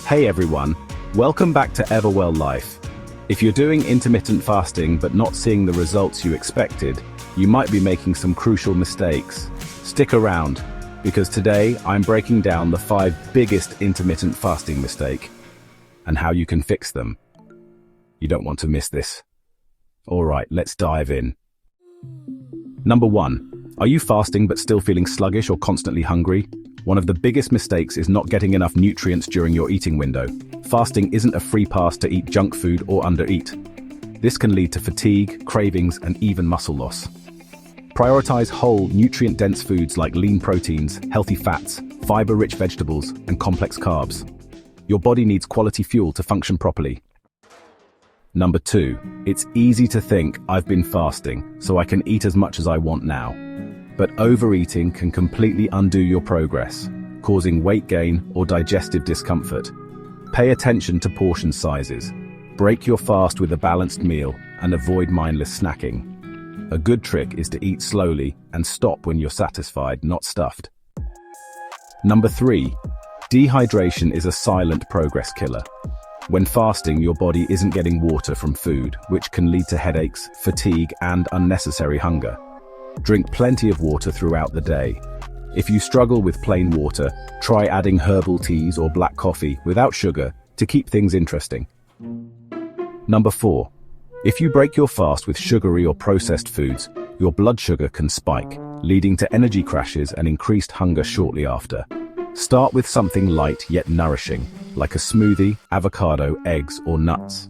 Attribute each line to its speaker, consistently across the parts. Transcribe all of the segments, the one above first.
Speaker 1: Hey everyone, welcome back to Everwell Life. If you're doing intermittent fasting but not seeing the results you expected, you might be making some crucial mistakes. Stick around, because today I'm breaking down the 5 biggest intermittent fasting mistakes and how you can fix them. You don't want to miss this. Alright, let's dive in. Number 1. Are you fasting but still feeling sluggish or constantly hungry? One of the biggest mistakes is not getting enough nutrients during your eating window. Fasting isn't a free pass to eat junk food or undereat. This can lead to fatigue, cravings, and even muscle loss. Prioritize whole, nutrient-dense foods like lean proteins, healthy fats, fiber-rich vegetables, and complex carbs. Your body needs quality fuel to function properly. Number 2. It's easy to think, I've been fasting, so I can eat as much as I want now. But overeating can completely undo your progress, causing weight gain or digestive discomfort. Pay attention to portion sizes. Break your fast with a balanced meal and avoid mindless snacking. A good trick is to eat slowly and stop when you're satisfied, not stuffed. Number 3. Dehydration is a silent progress killer. When fasting, your body isn't getting water from food, which can lead to headaches, fatigue, and unnecessary hunger. Drink plenty of water throughout the day. If you struggle with plain water, try adding herbal teas or black coffee without sugar to keep things interesting. Number 4. If you break your fast with sugary or processed foods, your blood sugar can spike, leading to energy crashes and increased hunger shortly after. Start with something light yet nourishing, like a smoothie, avocado, eggs, or nuts.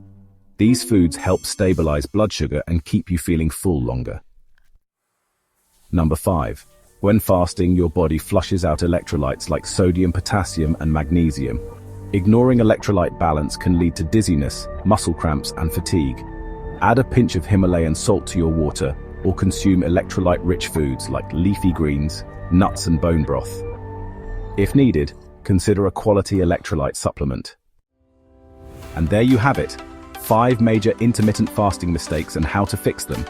Speaker 1: These foods help stabilize blood sugar and keep you feeling full longer. Number 5. When fasting, your body flushes out electrolytes like sodium, potassium, and magnesium. Ignoring electrolyte balance can lead to dizziness, muscle cramps, and fatigue. Add a pinch of Himalayan salt to your water, or consume electrolyte-rich foods like leafy greens, nuts, and bone broth. If needed, consider a quality electrolyte supplement. And there you have it, 5 major intermittent fasting mistakes and how to fix them.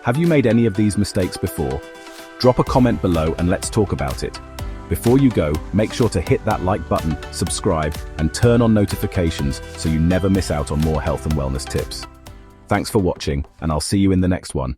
Speaker 1: Have you made any of these mistakes before? Drop a comment below and let's talk about it. Before you go, make sure to hit that like button, subscribe, and turn on notifications so you never miss out on more health and wellness tips. Thanks for watching, and I'll see you in the next one.